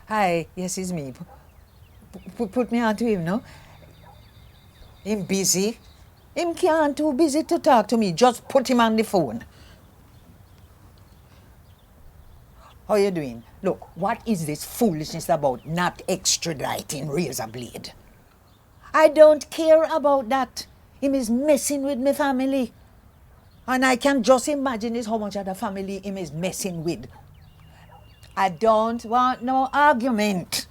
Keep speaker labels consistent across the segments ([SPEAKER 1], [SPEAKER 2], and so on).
[SPEAKER 1] Hi, yes, it's me. Put me on to him, no? Him busy. Him can't too busy to talk to me. Just put him on the phone. How you doing? Look, what is this foolishness about not extraditing Razor Blade? I don't care about that. Him is messing with my family. And I can just imagine this how much other family him is messing with. I don't want no argument.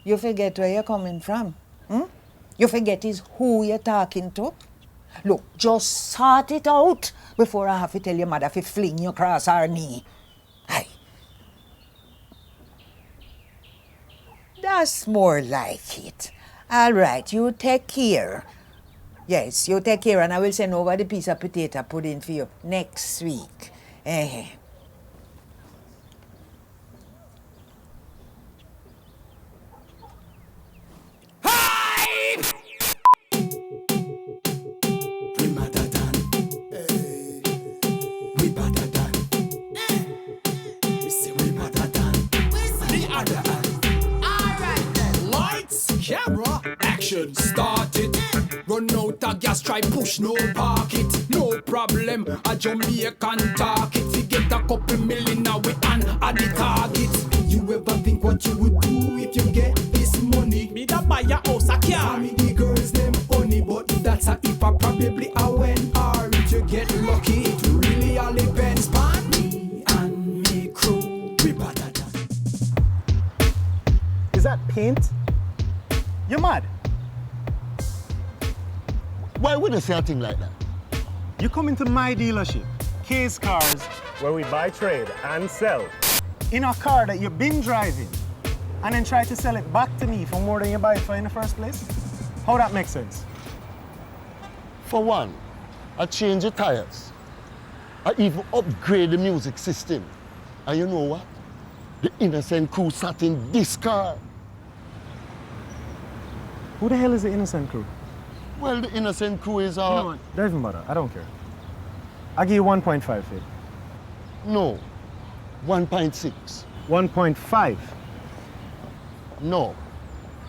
[SPEAKER 1] You forget where you're coming from. You forget is who you're talking to. Look, just sort it out before I have to tell your mother to fling you across her knee. Aye. That's more like it. All right, you take care. Yes, you take care, and I will send over the piece of potato pudding for you next week.
[SPEAKER 2] Camera, action, start it. Run out of gas, try push, no park it. No problem, a Jamaican target. We get a couple million now with an at the target. You ever think what you would do if you get this money? Me da buy a house, a car. Me the girls them honey, but that's a if I probably a when or if you get lucky. It really all depends on me and me crew. We better than.
[SPEAKER 3] Is that paint? You're mad.
[SPEAKER 4] Why would you say a thing like that?
[SPEAKER 3] You come into my dealership, Case Cars, where we buy, trade, and sell, in a car that you've been driving, and then try to sell it back to me for more than you buy it for in the first place? How that makes sense?
[SPEAKER 4] For one, I change the tires. I even upgrade the music system. And you know what? The Innocent Kru sat in this car.
[SPEAKER 3] Who the hell is the Innocent Kru?
[SPEAKER 4] Well, the Innocent Kru is
[SPEAKER 3] You know what? Don't even bother. I don't care. I'll give you 1.5 for it.
[SPEAKER 4] No, 1.6.
[SPEAKER 3] 1.5.
[SPEAKER 4] No,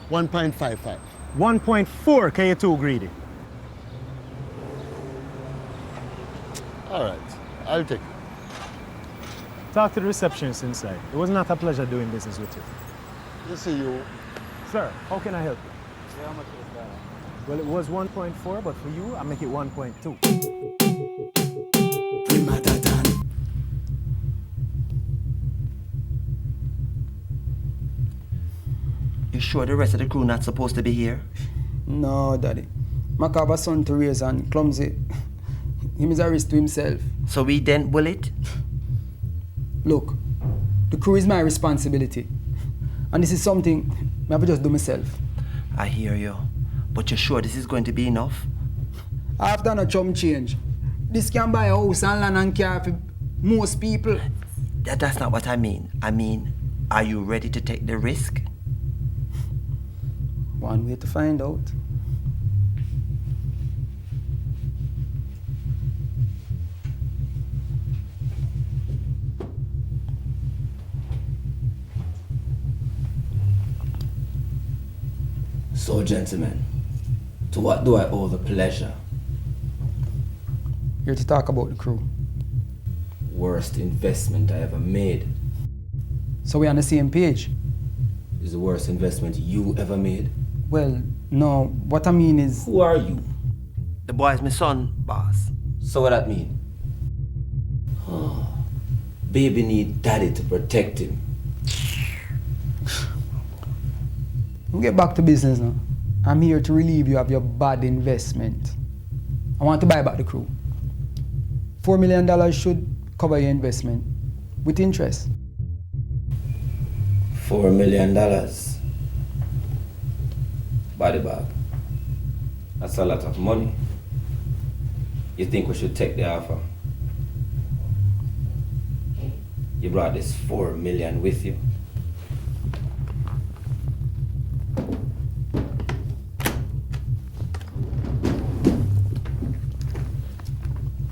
[SPEAKER 4] 1.55.
[SPEAKER 3] 1.4, because you're too greedy.
[SPEAKER 4] All right, I'll take it.
[SPEAKER 3] Talk to the receptionist inside. It was not a pleasure doing business with you.
[SPEAKER 4] You see you.
[SPEAKER 3] Sir, how can I help you? How much is that? Well, it was 1.4, but for you, I make it 1.2.
[SPEAKER 5] You sure the rest of the crew not supposed to be here?
[SPEAKER 6] No, Daddy. Mac have a son to raise and clumsy. Him is a risk to himself.
[SPEAKER 5] So we then will it?
[SPEAKER 6] Look, the crew is my responsibility. And this is something I have to just do myself.
[SPEAKER 5] I hear you. But you sure this is going to be enough?
[SPEAKER 6] I've done a chum change. This can buy a house and land and car for most people.
[SPEAKER 5] That's not what I mean. I mean, are you ready to take the risk?
[SPEAKER 6] One way to find out.
[SPEAKER 7] So, gentlemen, to what do I owe the pleasure?
[SPEAKER 6] Here to talk about the crew.
[SPEAKER 7] Worst investment I ever made.
[SPEAKER 6] So we're on the same page?
[SPEAKER 7] Is the worst investment you ever made?
[SPEAKER 6] Well, no. What I mean is...
[SPEAKER 7] Who are you?
[SPEAKER 5] The boy's my son, boss.
[SPEAKER 7] So what that mean? Oh, baby need daddy to protect him.
[SPEAKER 6] We'll get back to business now. I'm here to relieve you of your bad investment. I want to buy back the crew. $4 million should cover your investment with interest.
[SPEAKER 7] $4 million. Body bag. That's a lot of money. You think we should take the offer? You brought this $4 million with you.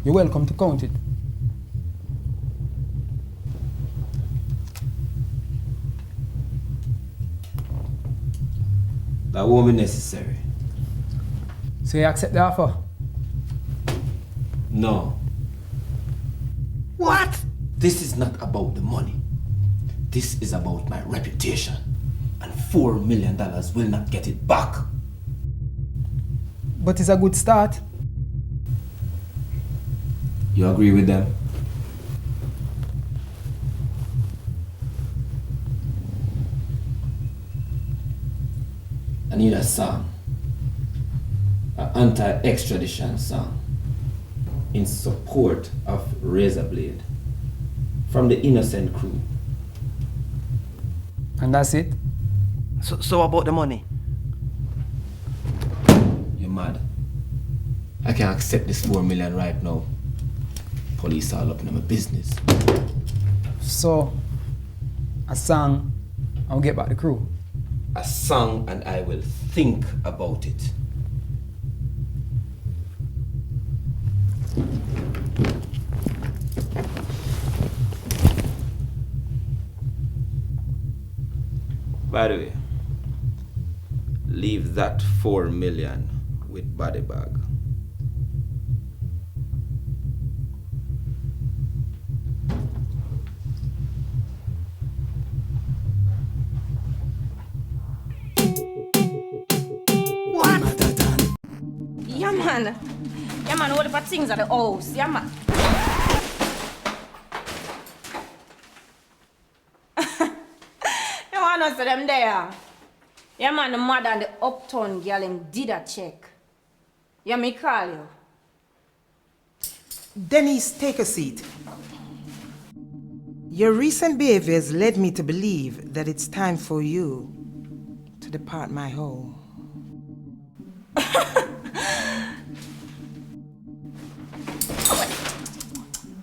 [SPEAKER 6] You're welcome to count it.
[SPEAKER 7] That won't be necessary.
[SPEAKER 6] So you accept the offer?
[SPEAKER 7] No.
[SPEAKER 3] What?
[SPEAKER 7] This is not about the money. This is about my reputation. And $4 million will not get it back.
[SPEAKER 6] But it's a good start.
[SPEAKER 7] You agree with them? I need a song. An anti-extradition song. In support of Razorblade. From the Innocent Kru.
[SPEAKER 6] And that's it?
[SPEAKER 5] So about the money?
[SPEAKER 7] You're mad. I can't accept this $4 million right now. Police all up in my business.
[SPEAKER 6] So, a song, I'll get back the crew.
[SPEAKER 7] A song and I will think about it. By the way, leave that $4 million with Body Bag.
[SPEAKER 8] Yeah, man. Yeah, man, all the things at the house. Yeah, man. You want to see them there? Yeah, man, the mother and the uptown girl him did a check. Yeah, me call you.
[SPEAKER 9] Dennis, take a seat. Your recent behaviors led me to believe that it's time for you to depart my home.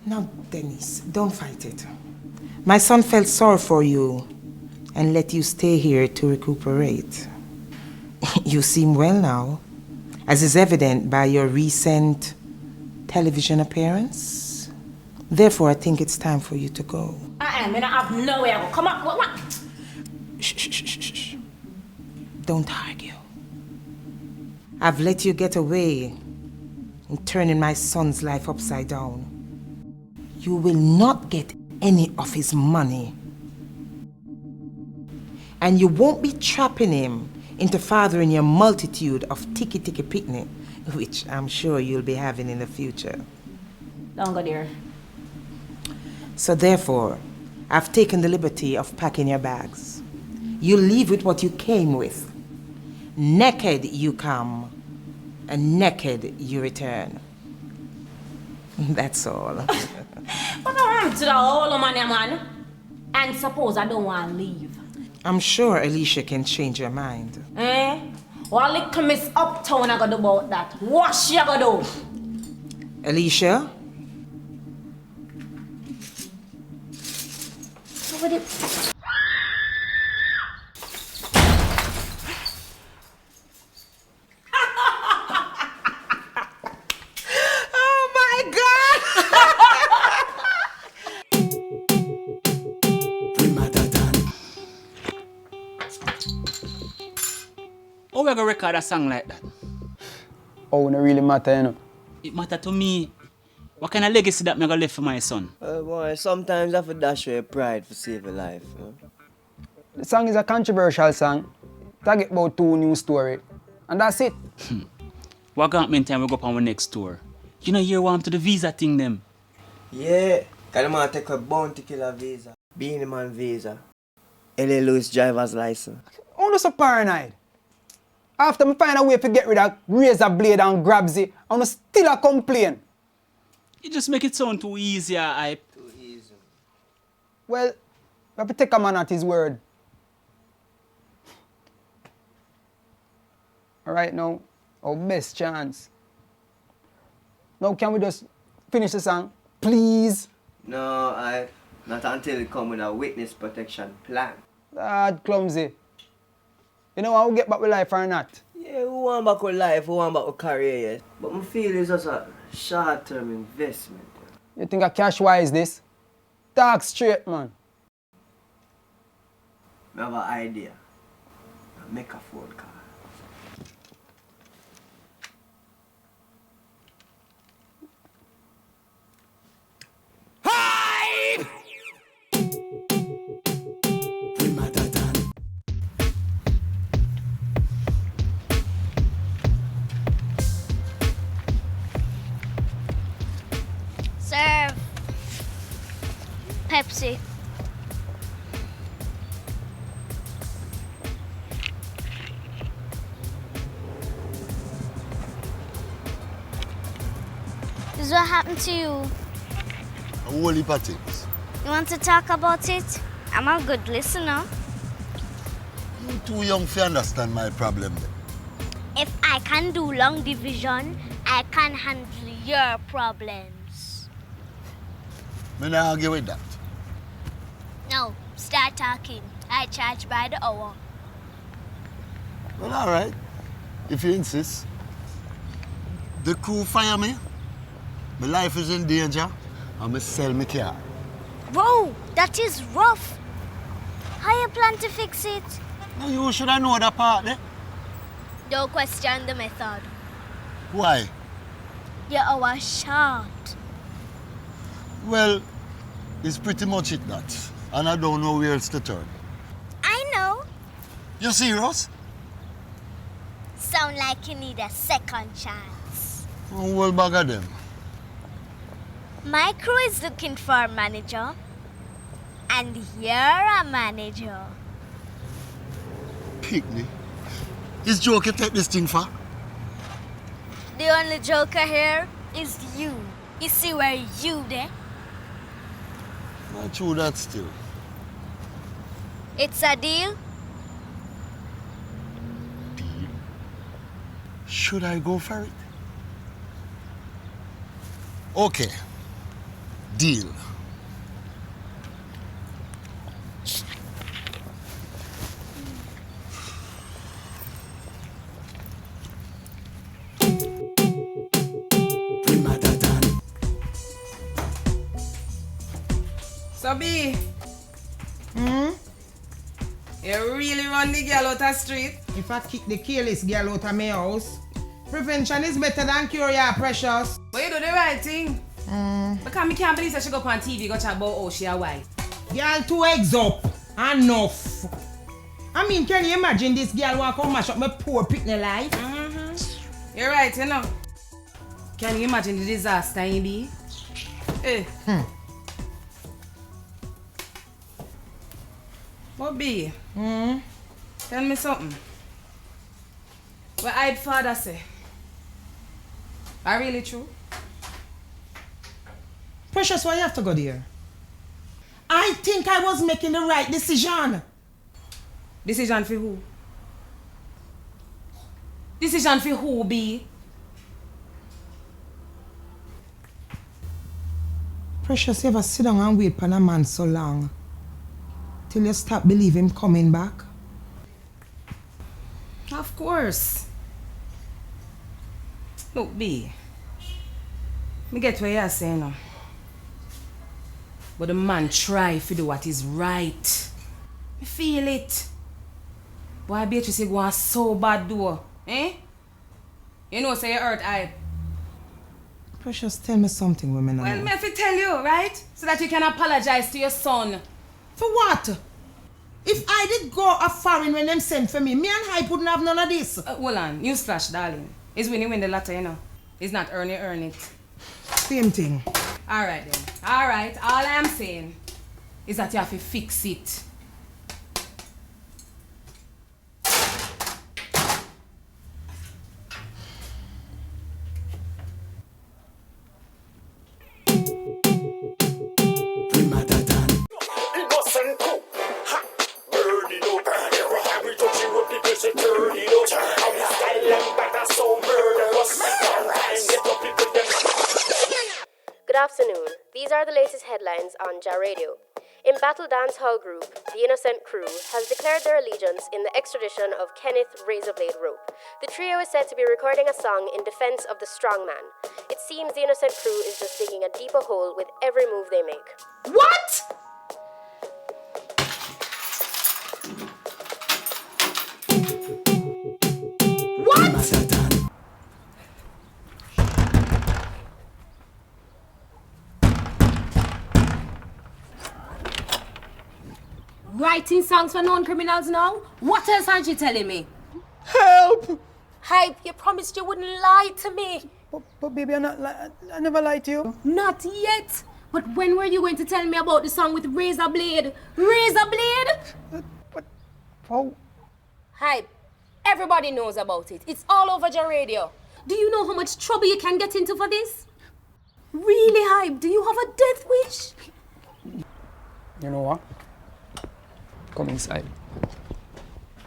[SPEAKER 9] Now, Dennis, don't fight it. My son felt sorry for you and let you stay here to recuperate. You seem well now, as is evident by your recent television appearance. Therefore, I think it's time for you to go.
[SPEAKER 8] I mean, I have nowhere to go. Come on, what?
[SPEAKER 9] Shh, shh, shh, shh, shh. Don't argue. I've let you get away in turning my son's life upside down. You will not get any of his money. And you won't be trapping him into fathering your multitude of tiki-tiki picnic, which I'm sure you'll be having in the future.
[SPEAKER 8] Don't go there.
[SPEAKER 9] So therefore, I've taken the liberty of packing your bags. You leave with what you came with. Naked you come, and naked you return. That's all.
[SPEAKER 8] What happened to the whole money, man? And suppose I don't want to leave.
[SPEAKER 9] I'm sure Alicia can change your mind.
[SPEAKER 8] Eh? What little Miss Uptown I got to do about that? What she got to do?
[SPEAKER 9] Alicia?
[SPEAKER 8] Over the...
[SPEAKER 9] Oh my God!
[SPEAKER 10] How we gonna record a song like that?
[SPEAKER 6] Oh, it don't really matter, you know.
[SPEAKER 10] It matter to me. What kind of legacy that me gonna leave for my son?
[SPEAKER 5] Boy, sometimes I have to dash your pride to save a life. You know?
[SPEAKER 6] The song is a controversial song. Target about 2 news stories. And that's it.
[SPEAKER 10] What government time we go up on our next tour? You know, you're warm to the visa thing, them.
[SPEAKER 5] Yeah, cause the man take a bounty killer visa, Beanie Man visa, L.A. Lewis driver's license.
[SPEAKER 6] I'm not so paranoid. After I find a way to get rid of Razorblade and Grabsy, I'm still a complain.
[SPEAKER 10] You just make it sound too easy, hype.
[SPEAKER 5] Too easy.
[SPEAKER 6] Well, we have to take a man at his word. All right, now, our best chance. Now, can we just finish the song, please?
[SPEAKER 5] No, not until it come with a witness protection plan.
[SPEAKER 6] Lord, clumsy. You know, I'll get back with life or not.
[SPEAKER 5] Yeah, who want back with life, who want back with career yet? But I feel it's just a short-term investment.
[SPEAKER 6] You think a cash-wise this? Talk straight, man.
[SPEAKER 5] I have an idea. I make a phone call.
[SPEAKER 11] Pepsi. This is what happened to you.
[SPEAKER 4] A whole heap of things.
[SPEAKER 11] You want to talk about it? I'm a good listener.
[SPEAKER 4] You too young to understand my problem then.
[SPEAKER 11] If I can do long division, I can handle your problems.
[SPEAKER 4] Me not argue with that.
[SPEAKER 11] No, start talking. I charge by the hour.
[SPEAKER 4] Well, all right. If you insist. The crew fire me. My life is in danger. I'm going to sell my car.
[SPEAKER 11] Bro, that is rough. How you plan to fix it?
[SPEAKER 4] Well, you should have known that part, eh?
[SPEAKER 11] Don't question the method.
[SPEAKER 4] Why?
[SPEAKER 11] You're our short.
[SPEAKER 4] Well, it's pretty much it, that. And I don't know where else to turn.
[SPEAKER 11] I know.
[SPEAKER 4] You serious?
[SPEAKER 11] Sound like you need a second chance.
[SPEAKER 4] Oh, well, bugger them.
[SPEAKER 11] My crew is looking for a manager. And you're a manager.
[SPEAKER 4] Picnic. Is Joker take this thing for?
[SPEAKER 11] The only joker here is you. You see where you there?
[SPEAKER 4] Not true that still.
[SPEAKER 11] It's a deal?
[SPEAKER 4] Deal? Should I go for it? Okay. Deal.
[SPEAKER 9] So B, you really run the girl out the street? If I kick the careless girl out of my house, prevention is better than cure, yeah, precious.
[SPEAKER 8] But you do the right thing. Because I can't believe that she go up on TV go chat about how she a wife.
[SPEAKER 9] Girl, 2 eggs up. Enough. I mean, can you imagine this girl want to come mash up my poor picnic life?
[SPEAKER 8] You're right, you know. Can you imagine the disaster in be? Eh. What be? Tell me something. What I'd father say? Are really true?
[SPEAKER 9] Precious, why you have to go there? I think I was making the right decision.
[SPEAKER 8] Decision for who? Decision for who, B?
[SPEAKER 9] Precious, you ever sit down and wait for a man so long till you stop believing him coming back?
[SPEAKER 8] Of course. Look, B. Me get what you're saying now. But the man try to do what is right. Me feel it. Boy, Beatrice go on so bad though. Eh? You know, say you hurt I.
[SPEAKER 9] Precious, tell me something, women.
[SPEAKER 8] Well, me have to tell you, right? So that you can apologize to your son.
[SPEAKER 9] For what? If I did go a foreign when them sent for me, me and Hype wouldn't have none of this.
[SPEAKER 8] Hold on, newsflash, darling. It's when you win the lottery, you know. It's not earn it.
[SPEAKER 9] Same thing.
[SPEAKER 8] Alright then. Alright, all I'm saying is that you have to fix it.
[SPEAKER 2] Innocent Kru, ha, burn it up. Every time we touch you up, people say turn it up. And we style them back, that's so murderous. And get up, people them.
[SPEAKER 12] Good afternoon. These are the latest headlines on Ja Radio. In battle dance hall group, the Innocent Kru has declared their allegiance in the extradition of Kenneth Razorblade Rope. The trio is said to be recording a song in defense of the strongman. It seems the Innocent Kru is just digging a deeper hole with every move they make.
[SPEAKER 8] What?
[SPEAKER 13] Writing songs for known criminals now? What else aren't you telling me?
[SPEAKER 9] Help!
[SPEAKER 13] Hype, you promised you wouldn't lie to me.
[SPEAKER 6] But baby, I never lied to you.
[SPEAKER 13] Not yet. But when were you going to tell me about the song with Razor Blade? Razor Blade?
[SPEAKER 3] How?
[SPEAKER 13] Hype. Everybody knows about it. It's all over your radio. Do you know how much trouble you can get into for this? Really, Hype? Do you have a death wish?
[SPEAKER 6] You know what? Come inside.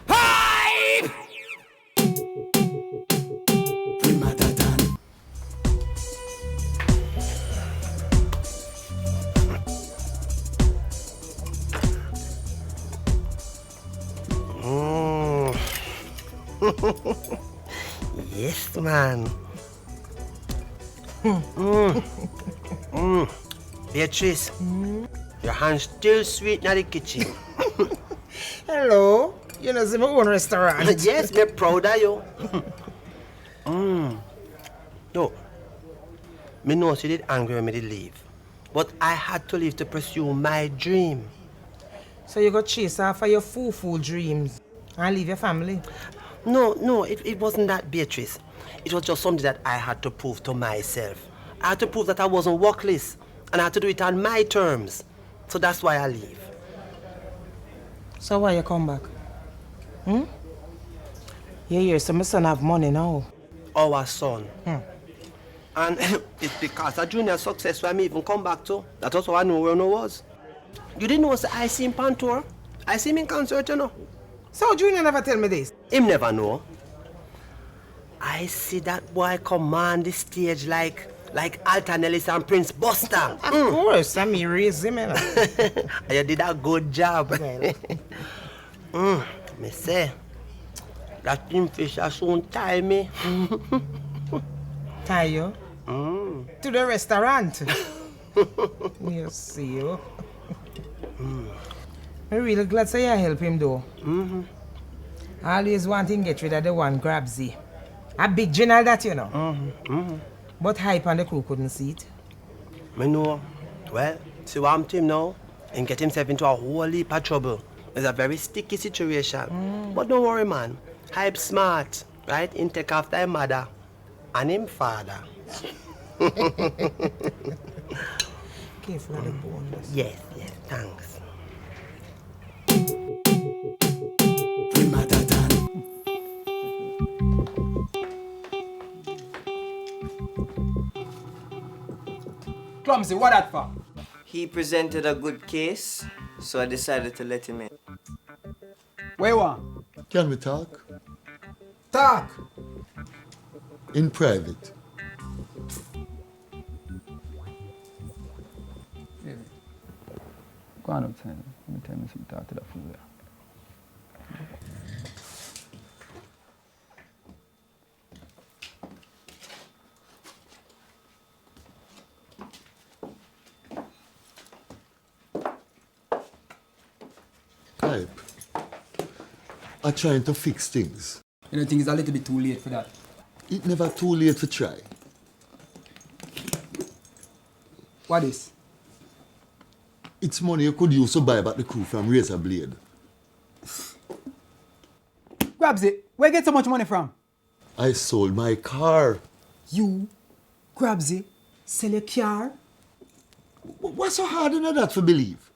[SPEAKER 2] Hype!
[SPEAKER 5] Yes, man. Beatrice, your hand's still sweet in the kitchen.
[SPEAKER 9] Hello. You know, it's my own restaurant.
[SPEAKER 5] Yes, me proud of you. No, me know she did angry when me did leave. But I had to leave to pursue my dream.
[SPEAKER 9] So you got chase after your fool dreams and leave your family?
[SPEAKER 5] No, it wasn't that, Beatrice. It was just something that I had to prove to myself. I had to prove that I wasn't workless, and I had to do it on my terms. So that's why I leave.
[SPEAKER 9] So why you come back? Yeah, so my son have money now.
[SPEAKER 5] Our son. And it's because of Junior's success why me even come back to. That's also I know where I was. You didn't know I see him on tour? I see him in concert, you know.
[SPEAKER 9] So Junior never tell me this?
[SPEAKER 5] Him never know. I see that boy command the stage like Alton Ellis and Prince Buster.
[SPEAKER 9] Of course, I mean raise him.
[SPEAKER 5] You did a good job.
[SPEAKER 9] Well.
[SPEAKER 5] Me say, that Kingfisher soon tie me.
[SPEAKER 9] Tie you? To the restaurant. You see you. I'm really glad so you help him though. I always want him to get rid of the one Grabsy. A big general that you know. But Hype and the crew couldn't see it.
[SPEAKER 5] Me know. Well, see what I'm to him now? And get himself into a whole heap of trouble. It's a very sticky situation. But don't worry, man. Hype smart, right? He take after his mother and him father.
[SPEAKER 9] Careful of the bones.
[SPEAKER 5] Yes, thanks.
[SPEAKER 6] Clumsy, what that for?
[SPEAKER 5] He presented a good case, so I decided to let him in.
[SPEAKER 6] Where you want?
[SPEAKER 4] Can we talk?
[SPEAKER 6] Talk!
[SPEAKER 4] In private.
[SPEAKER 6] Go on outside. Let me tell you some talk to the fool there.
[SPEAKER 4] Hype. I'm trying to fix things.
[SPEAKER 6] You don't think it's a little bit too late for that?
[SPEAKER 4] It's never too late to try.
[SPEAKER 6] What is?
[SPEAKER 4] It's money you could use to buy back the crew from Razor Blade.
[SPEAKER 6] Grabsy, where you get so much money from?
[SPEAKER 4] I sold my car.
[SPEAKER 6] You, Grabsy, sell your car?
[SPEAKER 4] What's so hard in that for believe?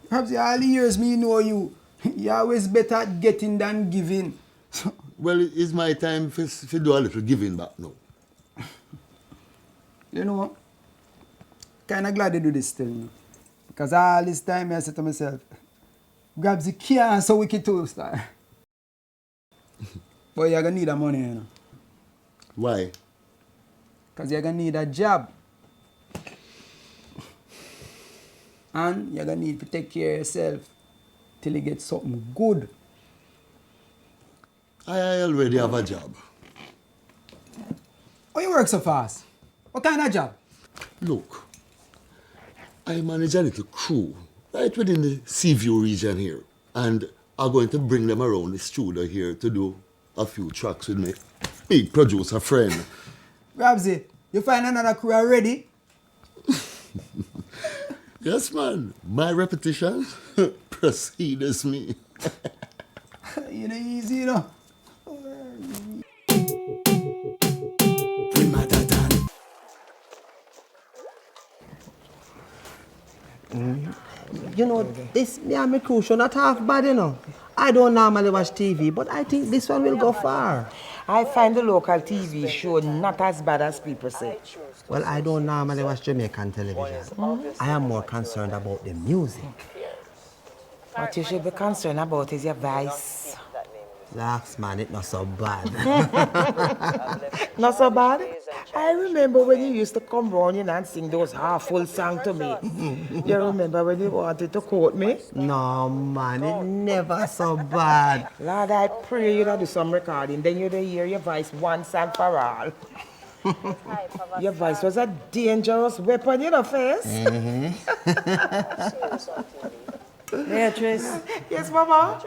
[SPEAKER 6] Grabsy, all the years me know you. You're always better at getting than giving.
[SPEAKER 4] Well, it's my time to do a little giving back now.
[SPEAKER 6] You know what? Kinda glad they do this still, you know? Because all this time I said to myself, Grabsy can't so wicked too, star. But you're gonna need that money, you know.
[SPEAKER 4] Why?
[SPEAKER 6] Because you're gonna need a job. And you're gonna need to take care of yourself till you get something good.
[SPEAKER 4] I already have a job.
[SPEAKER 6] Why you work so fast? What kind of job?
[SPEAKER 4] Look, I manage a little crew right within the Seaview region here. And I'm going to bring them around the studio here to do a few tracks with me. Big producer friend.
[SPEAKER 6] Grabsy, you find another crew already?
[SPEAKER 4] Yes, man. My repetition precedes me.
[SPEAKER 6] You know, easy, you know.
[SPEAKER 5] You know, this Me and Mi KRU show not half bad, you know. I don't normally watch TV, but I think this one will go far.
[SPEAKER 9] I find the local TV show not as bad as people say.
[SPEAKER 5] Well, I don't normally watch Jamaican television. I am more concerned about the music.
[SPEAKER 9] What you should be concerned about is your voice.
[SPEAKER 5] Laughs, man, it's not so bad.
[SPEAKER 9] Not so bad? I remember when you used to come round and sing those half-full songs to me. You remember when you wanted to quote me?
[SPEAKER 5] No, man, it's never so bad.
[SPEAKER 9] Lord, I pray you do some recording, then you'd hear your voice once and for all. Your voice was a dangerous weapon, you know, Face.
[SPEAKER 1] Beatrice.
[SPEAKER 9] Yes, Mama?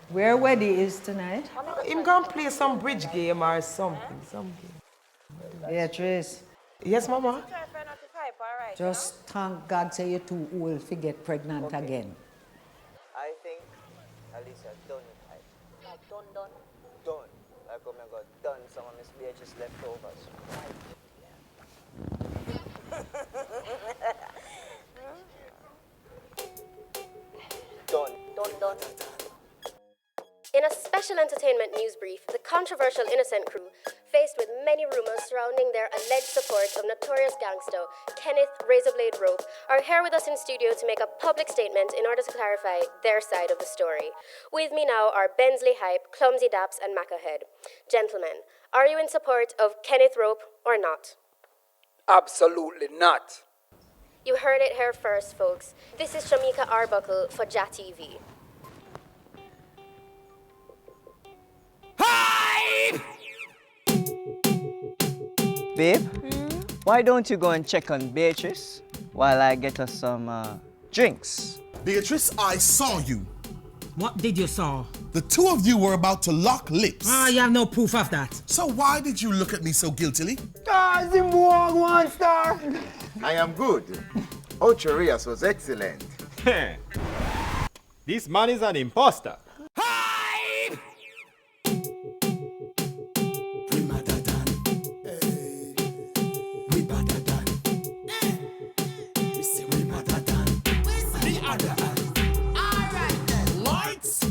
[SPEAKER 1] Where Weddy is tonight?
[SPEAKER 9] Him gonna play some bridge game or something.
[SPEAKER 1] Beatrice.
[SPEAKER 9] Yes, Mama?
[SPEAKER 1] Just thank God say you're too old to get pregnant again.
[SPEAKER 14] I think Alicia done with hype. Like done. Done. Like when I got done some of Miss Beatrice leftovers. Done.
[SPEAKER 12] In a special entertainment news brief, the controversial Innocent Kru, faced with many rumors surrounding their alleged support of notorious gangster Kenneth Razorblade Rope, are here with us in studio to make a public statement in order to clarify their side of the story. With me now are Benzly Hype, CLUMSY Daps, and Mackerhead. Gentlemen, are you in support of Kenneth Rope or not?
[SPEAKER 15] Absolutely not.
[SPEAKER 12] You heard it here first, folks. This is Shamika Arbuckle for JA TV.
[SPEAKER 14] Babe, why don't you go and check on Beatrice while I get us some drinks?
[SPEAKER 16] Beatrice, I saw you.
[SPEAKER 17] What did you saw?
[SPEAKER 16] The two of you were about to lock lips.
[SPEAKER 17] You have no proof of that.
[SPEAKER 16] So why did you look at me so guiltily?
[SPEAKER 18] One star. I am good. Audrey Reid was excellent.
[SPEAKER 3] This man is an imposter.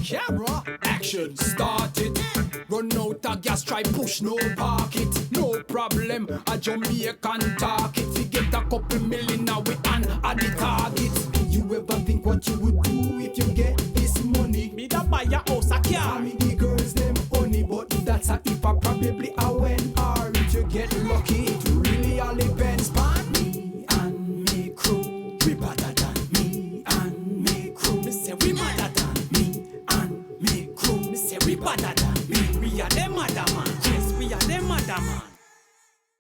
[SPEAKER 2] Camera, action, start it. Run out of gas, try push, no park it. No problem, a Jamaican target. We get a couple million now we on at the target. You ever think what you would do if you get this money? Me da buy a house, a car.